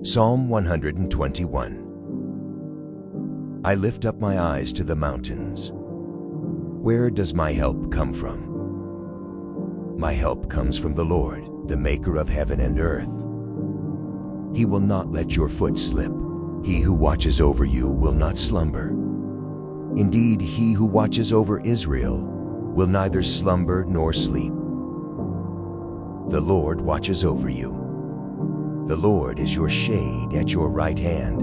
Psalm 121. I lift up my eyes to the mountains. Where does my help come from? My help comes from the Lord, the maker of heaven and earth. He will not let your foot slip. He who watches over you will not slumber. Indeed, he who watches over Israel will neither slumber nor sleep. The Lord watches over you. The Lord is your shade at your right hand.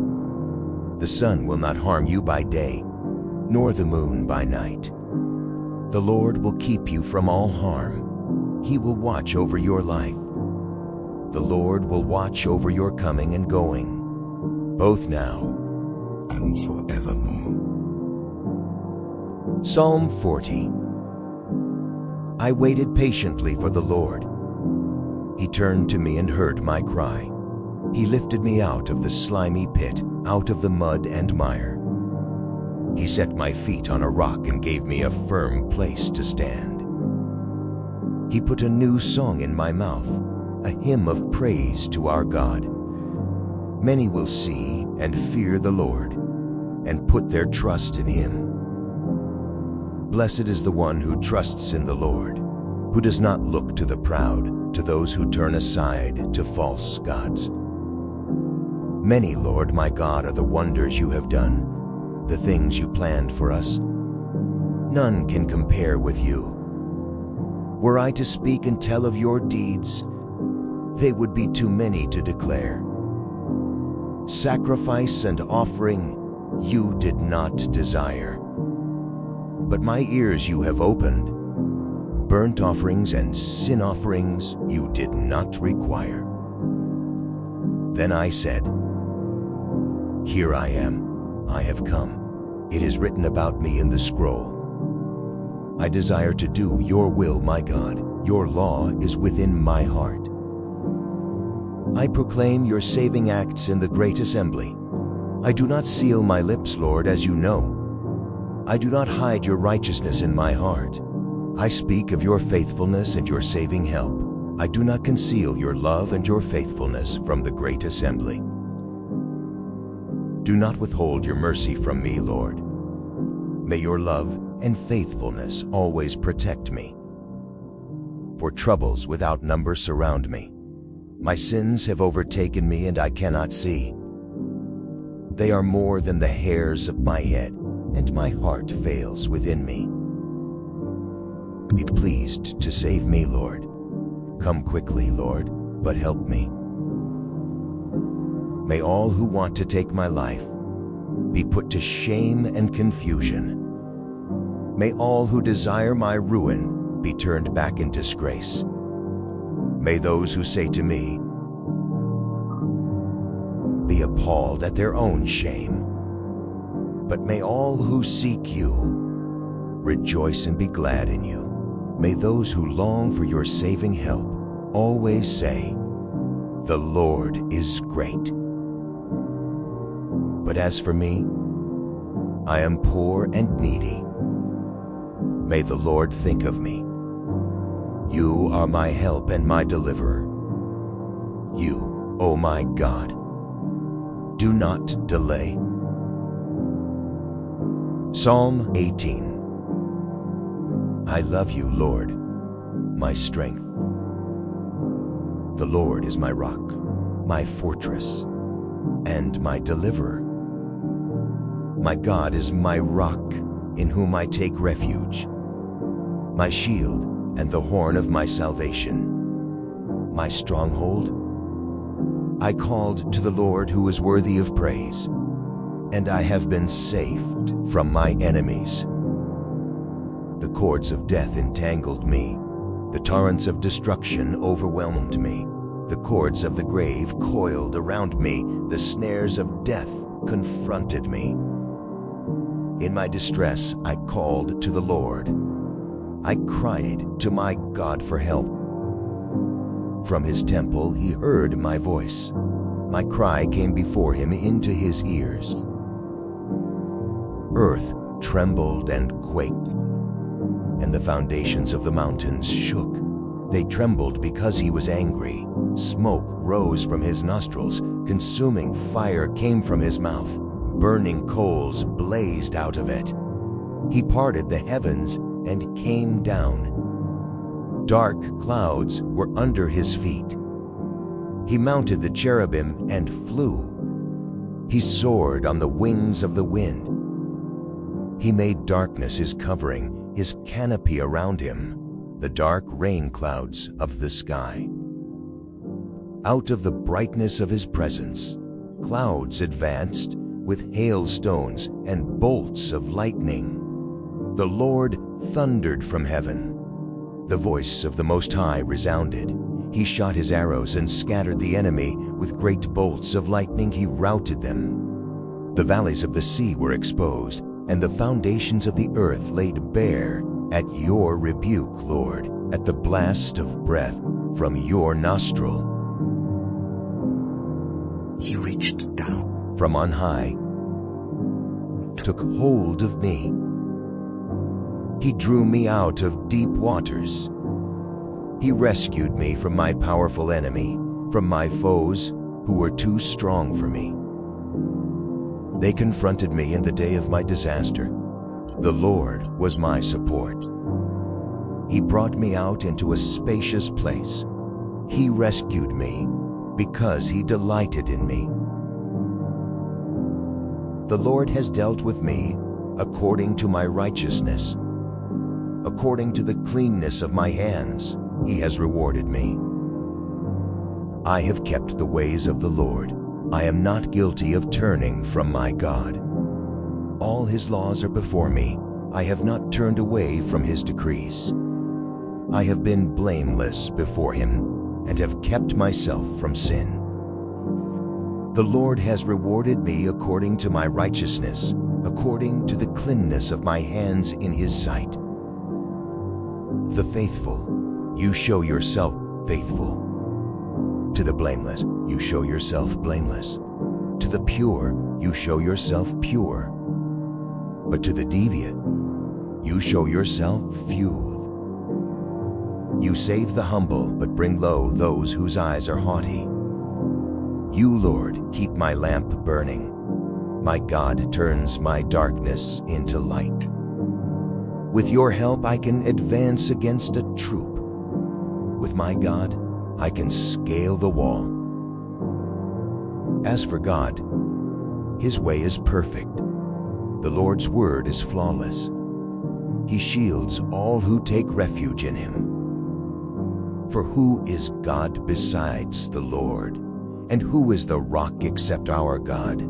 The sun will not harm you by day, nor the moon by night. The Lord will keep you from all harm. He will watch over your life. The Lord will watch over your coming and going, both now and forevermore. Psalm 40. I waited patiently for the Lord. He turned to me and heard my cry. He lifted me out of the slimy pit, out of the mud and mire. He set my feet on a rock and gave me a firm place to stand. He put a new song in my mouth, a hymn of praise to our God. Many will see and fear the Lord, and put their trust in Him. Blessed is the one who trusts in the Lord, who does not look to the proud, to those who turn aside to false gods. Many, Lord my God, are the wonders you have done, the things you planned for us. None can compare with you. Were I to speak and tell of your deeds, they would be too many to declare. Sacrifice and offering you did not desire, but my ears you have opened. Burnt offerings and sin offerings you did not require. Then I said, Here I am, I have come. It is written about me in the scroll. I desire to do your will, my God. Your law is within my heart. I proclaim your saving acts in the great assembly. I do not seal my lips, Lord, as you know. I do not hide your righteousness in my heart. I speak of your faithfulness and your saving help. I do not conceal your love and your faithfulness from the great assembly. Do not withhold your mercy from me, Lord. May your love and faithfulness always protect me. For troubles without number surround me. My sins have overtaken me and I cannot see. They are more than the hairs of my head, and my heart fails within me. Be pleased to save me, Lord. Come quickly, Lord, but help me. May all who want to take my life be put to shame and confusion. May all who desire my ruin be turned back in disgrace. May those who say to me be appalled at their own shame. But may all who seek you rejoice and be glad in you. May those who long for your saving help always say, The Lord is great. But as for me, I am poor and needy. May the Lord think of me. You are my help and my deliverer. You, O my God, do not delay. Psalm 18. I love you, Lord, my strength. The Lord is my rock, my fortress, and my deliverer. My God is my rock, in whom I take refuge, my shield and the horn of my salvation, my stronghold. I called to the Lord who is worthy of praise, and I have been saved from my enemies. The cords of death entangled me. The torrents of destruction overwhelmed me. The cords of the grave coiled around me. The snares of death confronted me. In my distress, I called to the Lord. I cried to my God for help. From his temple, he heard my voice. My cry came before him into his ears. Earth trembled and quaked, and the foundations of the mountains shook. They trembled because he was angry. Smoke rose from his nostrils, consuming fire came from his mouth, burning coals blazed out of it. He parted the heavens and came down. Dark clouds were under his feet. He mounted the cherubim and flew. He soared on the wings of the wind. He made darkness his covering, his canopy around him, the dark rain clouds of the sky. Out of the brightness of his presence, clouds advanced with hailstones and bolts of lightning. The Lord thundered from heaven. The voice of the Most High resounded. He shot his arrows and scattered the enemy. With great bolts of lightning he routed them. The valleys of the sea were exposed, and the foundations of the earth laid bare at your rebuke, Lord, at the blast of breath from your nostril. He reached down from on high, took hold of me. He drew me out of deep waters. He rescued me from my powerful enemy, from my foes who were too strong for me. They confronted me in the day of my disaster. The Lord was my support. He brought me out into a spacious place. He rescued me because he delighted in me. The Lord has dealt with me according to my righteousness. According to the cleanness of my hands, he has rewarded me. I have kept the ways of the Lord. I am not guilty of turning from my God. All his laws are before me. I have not turned away from his decrees. I have been blameless before him and have kept myself from sin. The Lord has rewarded me according to my righteousness, according to the cleanness of my hands in his sight. The faithful, you show yourself faithful. To the blameless, you show yourself blameless. To the pure, you show yourself pure. But to the deviant, you show yourself few. You save the humble, but bring low those whose eyes are haughty. You, Lord, keep my lamp burning. My God turns my darkness into light. With your help, I can advance against a troop. With my God, I can scale the wall. As for God, his way is perfect. The Lord's word is flawless. He shields all who take refuge in him. For who is God besides the Lord? And who is the rock except our God?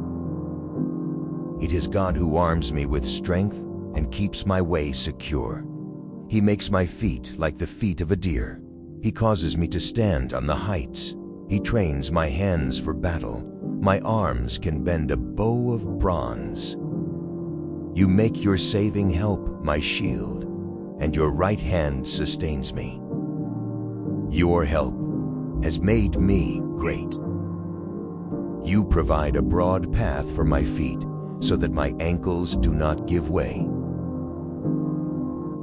It is God who arms me with strength and keeps my way secure. He makes my feet like the feet of a deer. He causes me to stand on the heights. He trains my hands for battle. My arms can bend a bow of bronze. You make your saving help my shield, and your right hand sustains me. Your help has made me great. You provide a broad path for my feet, so that my ankles do not give way.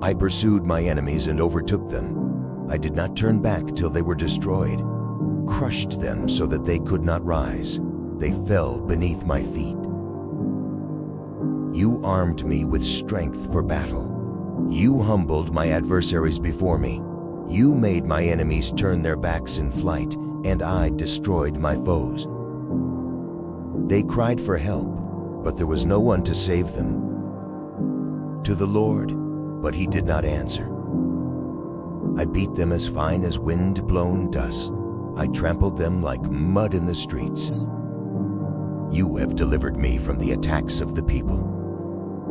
I pursued my enemies and overtook them. I did not turn back till they were destroyed. Crushed them so that they could not rise. They fell beneath my feet. You armed me with strength for battle. You humbled my adversaries before me. You made my enemies turn their backs in flight, and I destroyed my foes. They cried for help, but there was no one to save them. To the Lord, but he did not answer. I beat them as fine as wind-blown dust. I trampled them like mud in the streets. You have delivered me from the attacks of the people.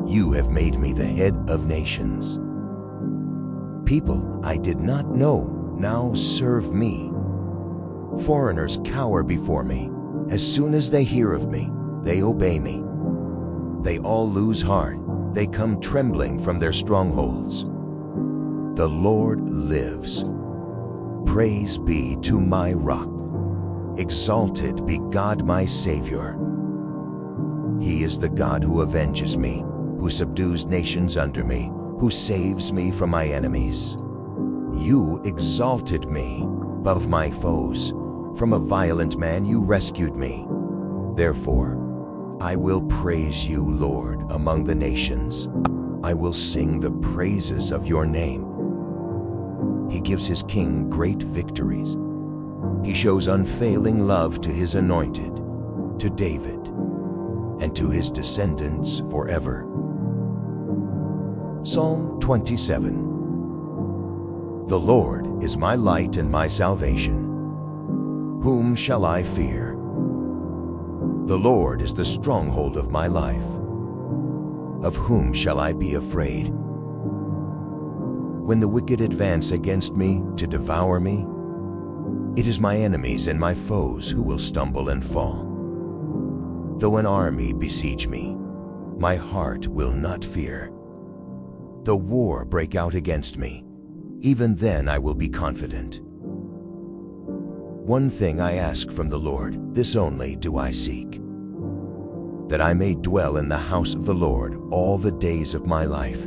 You have made me the head of nations. People I did not know now serve me. Foreigners cower before me. As soon as they hear of me, they obey me. They all lose heart. They come trembling from their strongholds. The Lord lives. Praise be to my rock. Exalted be God my Savior. He is the God who avenges me, who subdues nations under me, who saves me from my enemies. You exalted me above my foes. From a violent man you rescued me. Therefore, I will praise you, Lord, among the nations. I will sing the praises of your name. He gives his king great victories. He shows unfailing love to his anointed, to David, and to his descendants forever. Psalm 27. The Lord is my light and my salvation. Whom shall I fear? The Lord is the stronghold of my life. Of whom shall I be afraid? When the wicked advance against me to devour me, it is my enemies and my foes who will stumble and fall. Though an army besiege me, my heart will not fear. Though war break out against me, even then I will be confident. One thing I ask from the Lord, this only do I seek, that I may dwell in the house of the Lord all the days of my life,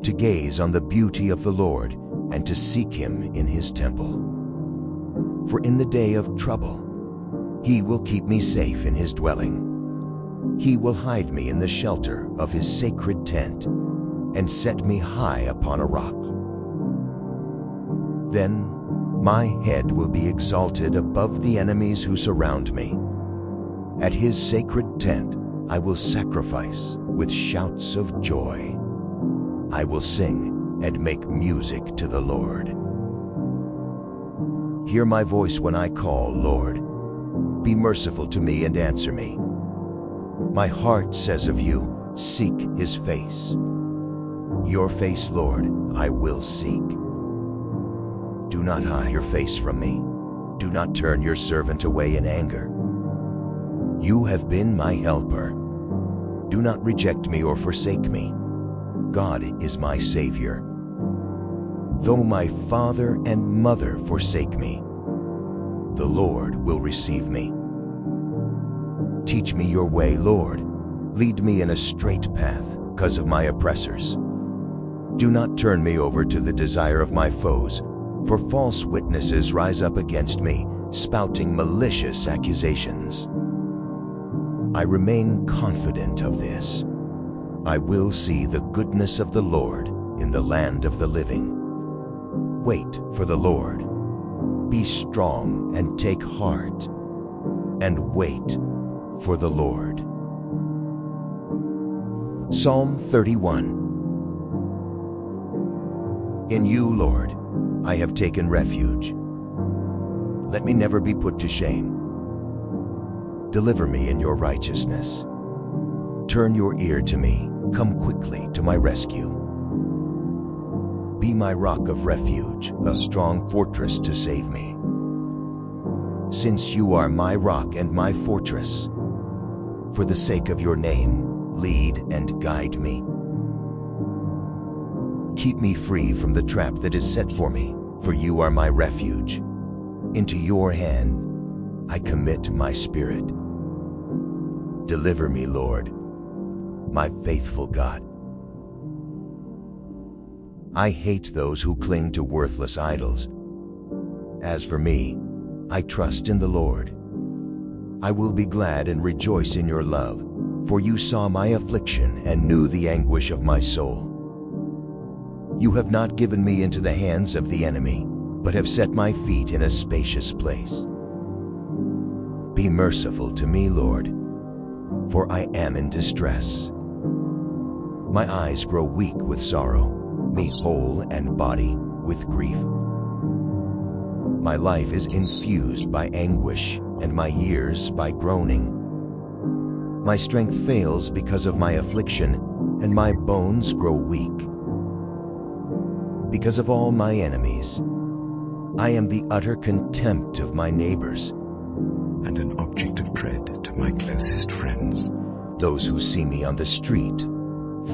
to gaze on the beauty of the Lord and to seek him in his temple. For in the day of trouble, he will keep me safe in his dwelling. He will hide me in the shelter of his sacred tent and set me high upon a rock. Then my head will be exalted above the enemies who surround me. At his sacred tent I will sacrifice with shouts of joy. I will sing and make music to the Lord. Hear my voice when I call, Lord. Be merciful to me and answer me. My heart says of you, seek his face. Your face, Lord, I will seek. Do not hide your face from me. Do not turn your servant away in anger. You have been my helper. Do not reject me or forsake me. God is my Savior. Though my father and mother forsake me, the Lord will receive me. Teach me your way, Lord. Lead me in a straight path because of my oppressors. Do not turn me over to the desire of my foes, for false witnesses rise up against me, spouting malicious accusations. I remain confident of this. I will see the goodness of the Lord in the land of the living. Wait for the Lord. Be strong and take heart, and wait for the Lord. Psalm 31. In you, Lord, I have taken refuge. Let me never be put to shame. Deliver me in your righteousness. Turn your ear to me. Come quickly to my rescue. Be my rock of refuge, a strong fortress to save me. Since you are my rock and my fortress, for the sake of your name, lead and guide me. Keep me free from the trap that is set for me, for you are my refuge. Into your hand I commit my spirit. Deliver me, Lord, my faithful God. I hate those who cling to worthless idols. As for me, I trust in the Lord. I will be glad and rejoice in your love, for you saw my affliction and knew the anguish of my soul. You have not given me into the hands of the enemy, but have set my feet in a spacious place. Be merciful to me, Lord, for I am in distress. My eyes grow weak with sorrow, me whole and body with grief. My life is infused by anguish, and my years by groaning. My strength fails because of my affliction, and my bones grow weak. Because of all my enemies, I am the utter contempt of my neighbors, and an object of dread to my closest friends. Those who see me on the street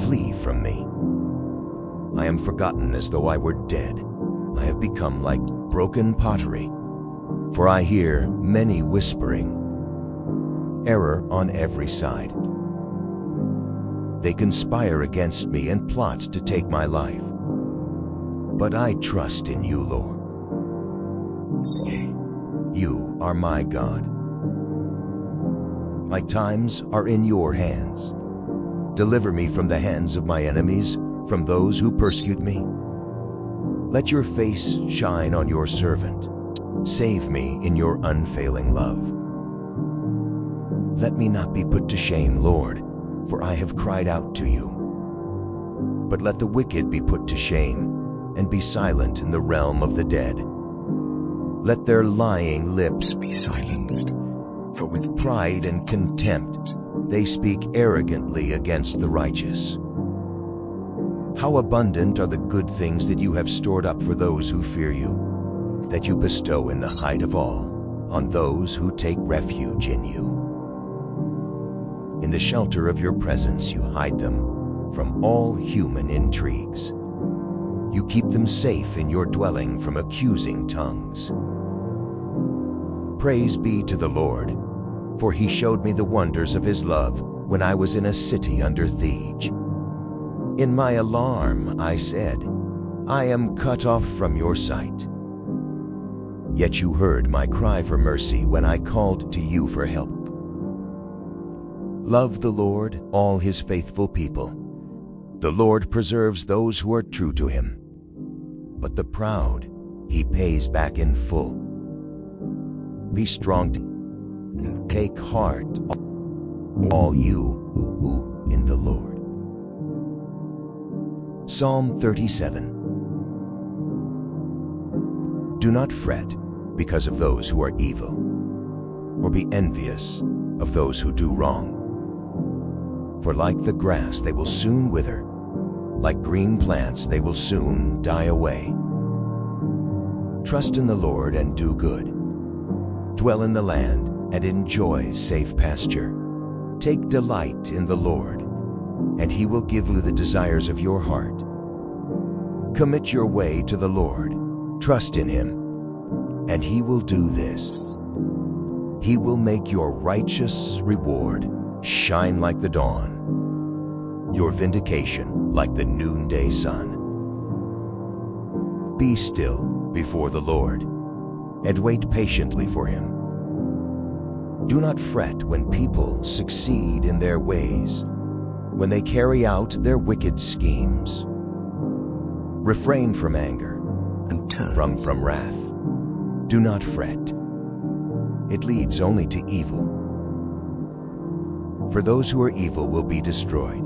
flee from me. I am forgotten as though I were dead. I have become like broken pottery, for I hear many whispering, error on every side. They conspire against me and plot to take my life. But I trust in you, Lord. You are my God. My times are in your hands. Deliver me from the hands of my enemies, from those who persecute me. Let your face shine on your servant. Save me in your unfailing love. Let me not be put to shame, Lord, for I have cried out to you. But let the wicked be put to shame and be silent in the realm of the dead. Let their lying lips Be silenced, for with pride and contempt they speak arrogantly against the righteous. How abundant are the good things that you have stored up for those who fear you, that you bestow in the height of all on those who take refuge in you. In the shelter of your presence you hide them from all human intrigues. You keep them safe in your dwelling from accusing tongues. Praise be to the Lord, for he showed me the wonders of his love when I was in a city under siege. In my alarm I said, I am cut off from your sight. Yet you heard my cry for mercy when I called to you for help. Love the Lord, all his faithful people. The Lord preserves those who are true to him, but the proud he pays back in full. Be strong, take heart, all you who in the Lord. Psalm 37. Do not fret because of those who are evil, or be envious of those who do wrong. For like the grass they will soon wither, like green plants they will soon die away. Trust in the Lord and do good. Dwell in the land and enjoy safe pasture. Take delight in the Lord, and he will give you the desires of your heart. Commit your way to the Lord. Trust in him, and he will do this. He will make your righteous reward shine like the dawn, your vindication like the noonday sun. Be still before the Lord, and wait patiently for him. Do not fret when people succeed in their ways, when they carry out their wicked schemes. Refrain from anger and turn from wrath. Do not fret. It leads only to evil. For those who are evil will be destroyed,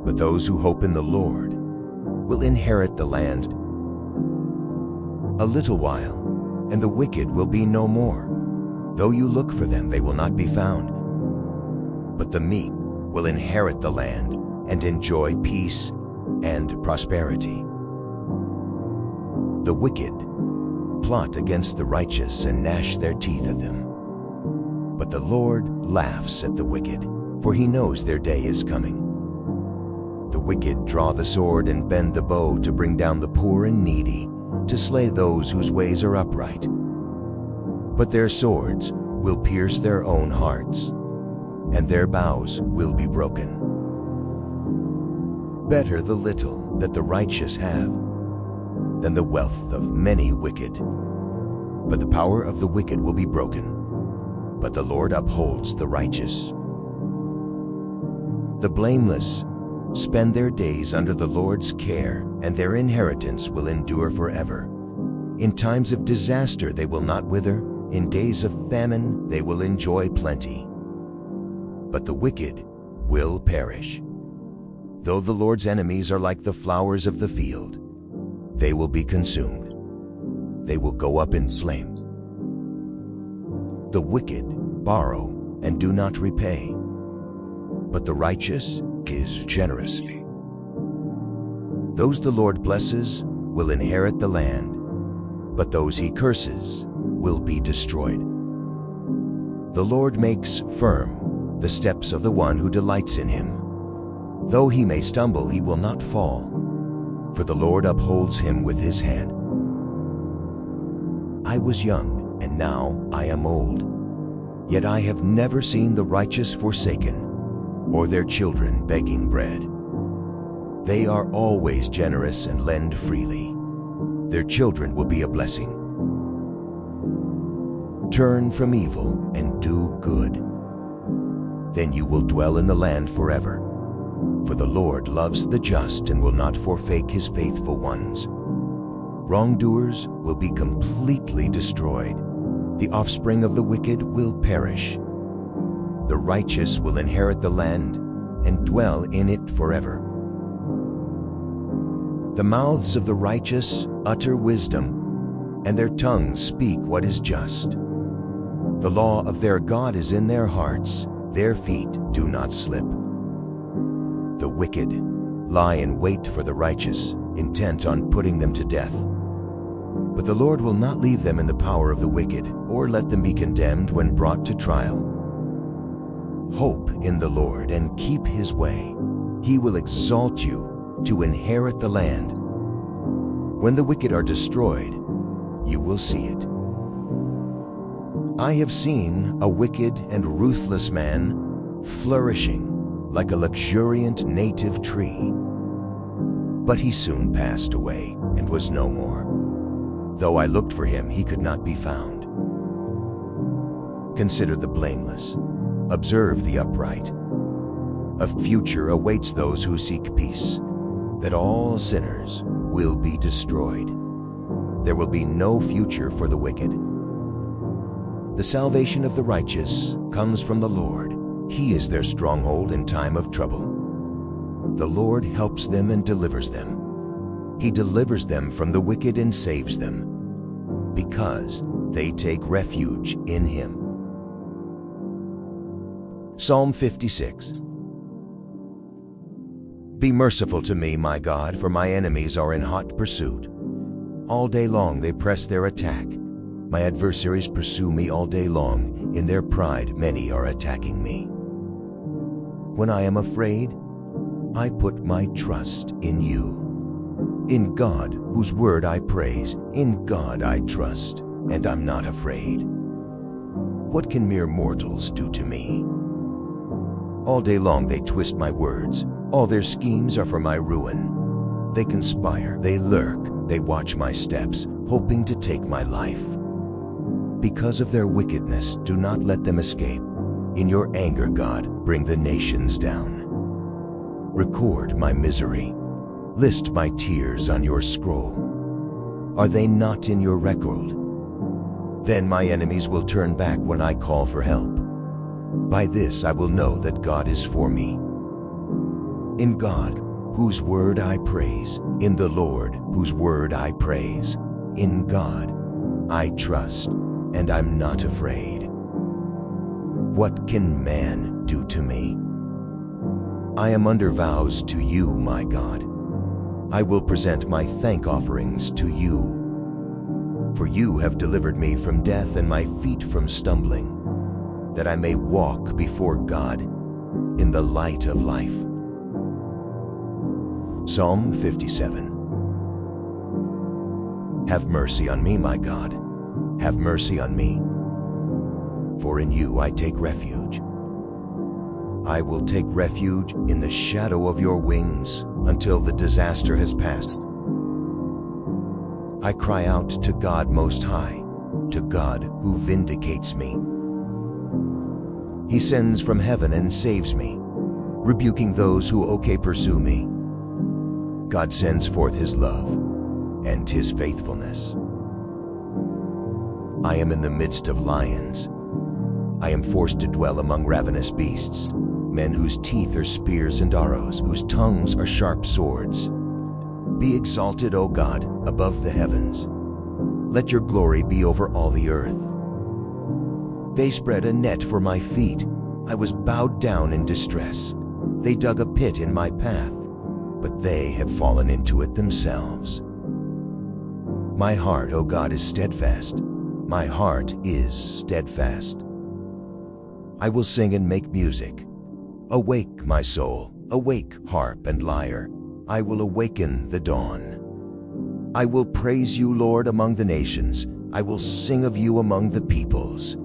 but those who hope in the Lord will inherit the land. A little while, and the wicked will be no more. Though you look for them, they will not be found. But the meek will inherit the land and enjoy peace and prosperity. The wicked plot against the righteous and gnash their teeth at them. But the Lord laughs at the wicked, for he knows their day is coming. The wicked draw the sword and bend the bow to bring down the poor and needy, to slay those whose ways are upright. But their swords will pierce their own hearts, and their bows will be broken. Better the little that the righteous have than the wealth of many wicked. But the power of the wicked will be broken, but the Lord upholds the righteous. The blameless spend their days under the Lord's care, and their inheritance will endure forever. In times of disaster they will not wither. In days of famine they will enjoy plenty. But the wicked will perish. Though the Lord's enemies are like the flowers of the field, they will be consumed. They will go up in flames. The wicked borrow and do not repay, but the righteous gives generously. Those the Lord blesses will inherit the land, but those he curses will be destroyed. The Lord makes firm the steps of the one who delights in him. Though he may stumble, he will not fall, for the Lord upholds him with his hand. I was young, and now I am old, yet I have never seen the righteous forsaken, or their children begging bread. They are always generous and lend freely. Their children will be a blessing. Turn from evil and do good. Then you will dwell in the land forever. For the Lord loves the just and will not forsake his faithful ones. Wrongdoers will be completely destroyed. The offspring of the wicked will perish. The righteous will inherit the land and dwell in it forever. The mouths of the righteous utter wisdom, and their tongues speak what is just. The law of their God is in their hearts, their feet do not slip. The wicked lie in wait for the righteous, intent on putting them to death. But the Lord will not leave them in the power of the wicked, or let them be condemned when brought to trial. Hope in the Lord and keep his way. He will exalt you to inherit the land. When the wicked are destroyed, you will see it. I have seen a wicked and ruthless man flourishing like a luxuriant native tree. But he soon passed away and was no more. Though I looked for him, he could not be found. Consider the blameless. Observe the upright. A future awaits those who seek peace, that all sinners will be destroyed. There will be no future for the wicked. The salvation of the righteous comes from the Lord. He is their stronghold in time of trouble. The Lord helps them and delivers them. He delivers them from the wicked and saves them, because they take refuge in him. Psalm 56. Be merciful to me, my God, for my enemies are in hot pursuit. All day long they press their attack. My adversaries pursue me all day long. In their pride many are attacking me. When I am afraid, I put my trust in you. In God, whose word I praise, in God I trust, and I'm not afraid. What can mere mortals do to me? All day long they twist my words. All their schemes are for my ruin. They conspire, they lurk, they watch my steps, hoping to take my life. Because of their wickedness, do not let them escape. In your anger, God, bring the nations down. Record my misery. List my tears on your scroll. Are they not in your record? Then my enemies will turn back when I call for help. By this I will know that God is for me. In God, whose word I praise, in the Lord, whose word I praise, in God I trust, and I'm not afraid. What can man do to me? I am under vows to you, my God. I will present my thank offerings to you. For you have delivered me from death and my feet from stumbling, that I may walk before God in the light of life. Psalm 57. Have mercy on me, my God. Have mercy on me. For in you I take refuge. I will take refuge in the shadow of your wings until the disaster has passed. I cry out to God Most High, to God who vindicates me. He sends from heaven and saves me, rebuking those who pursue me. God sends forth his love and his faithfulness. I am in the midst of lions. I am forced to dwell among ravenous beasts, men whose teeth are spears and arrows, whose tongues are sharp swords. Be exalted, O God, above the heavens. Let your glory be over all the earth. They spread a net for my feet. I was bowed down in distress. They dug a pit in my path, but they have fallen into it themselves. My heart, O God, is steadfast. My heart is steadfast. I will sing and make music. Awake, my soul, awake, harp and lyre. I will awaken the dawn. I will praise you, Lord, among the nations. I will sing of you among the peoples.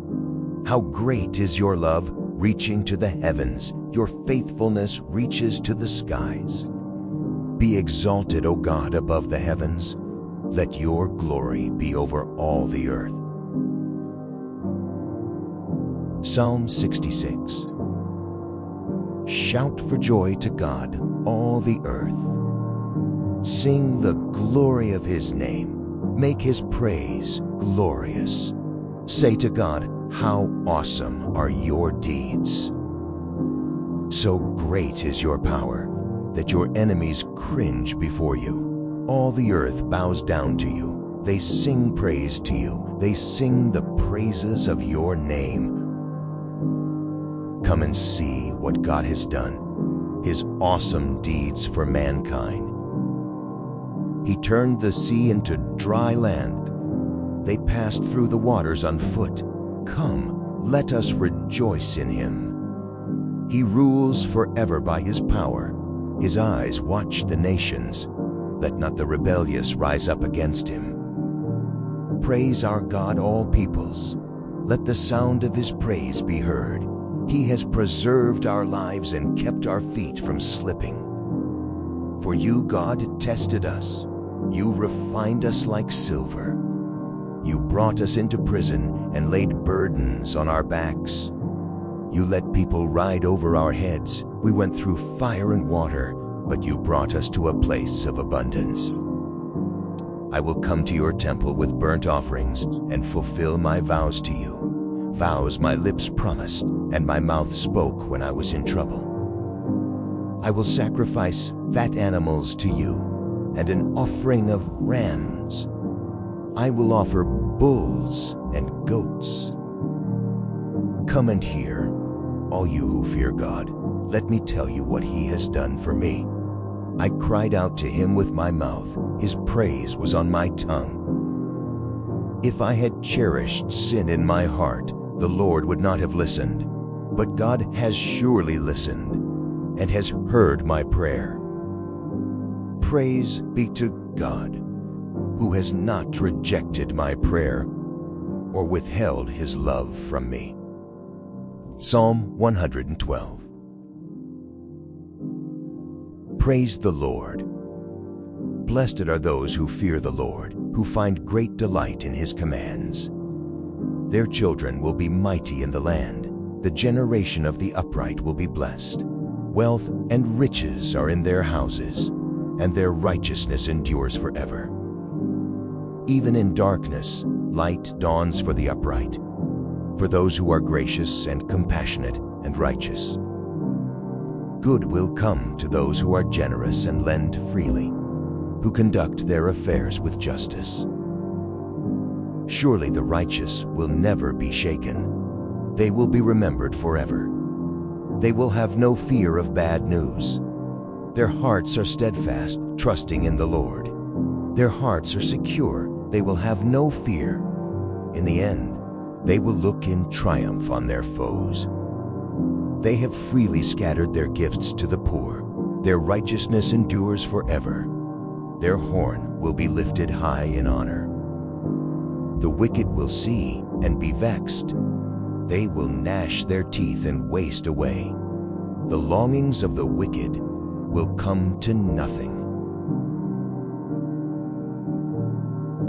How great is your love, reaching to the heavens. Your faithfulness reaches to the skies. Be exalted, O God, above the heavens. Let your glory be over all the earth. Psalm 66. Shout for joy to God, all the earth. Sing the glory of his name. Make his praise glorious. Say to God, how awesome are your deeds. So great is your power that your enemies cringe before you. All the earth bows down to you. They sing praise to you. They sing the praises of your name. Come and see what God has done, his awesome deeds for mankind. He turned the sea into dry land. They passed through the waters on foot. Come, let us rejoice in him. He rules forever by his power. His eyes watch the nations. Let not the rebellious rise up against him. Praise our God, all peoples. Let the sound of his praise be heard. He has preserved our lives and kept our feet from slipping. For you, God, tested us. You refined us like silver. You brought us into prison and laid burdens on our backs. You let people ride over our heads. We went through fire and water, but you brought us to a place of abundance. I will come to your temple with burnt offerings and fulfill my vows to you. Vows my lips promised and my mouth spoke when I was in trouble. I will sacrifice fat animals to you and an offering of rams. I will offer bulls and goats. Come and hear, all you who fear God. Let me tell you what he has done for me. I cried out to him with my mouth. His praise was on my tongue. If I had cherished sin in my heart, the Lord would not have listened. But God has surely listened and has heard my prayer. Praise be to God, who has not rejected my prayer or withheld his love from me. Psalm 112. Praise the Lord. Blessed are those who fear the Lord, who find great delight in his commands. Their children will be mighty in the land. The generation of the upright will be blessed. Wealth and riches are in their houses, and their righteousness endures forever. Even in darkness, light dawns for the upright, for those who are gracious and compassionate and righteous. Good will come to those who are generous and lend freely, who conduct their affairs with justice. Surely the righteous will never be shaken. They will be remembered forever. They will have no fear of bad news. Their hearts are steadfast, trusting in the Lord. Their hearts are secure. They will have no fear. In the end, they will look in triumph on their foes. They have freely scattered their gifts to the poor. Their righteousness endures forever. Their horn will be lifted high in honor. The wicked will see and be vexed. They will gnash their teeth and waste away. The longings of the wicked will come to nothing.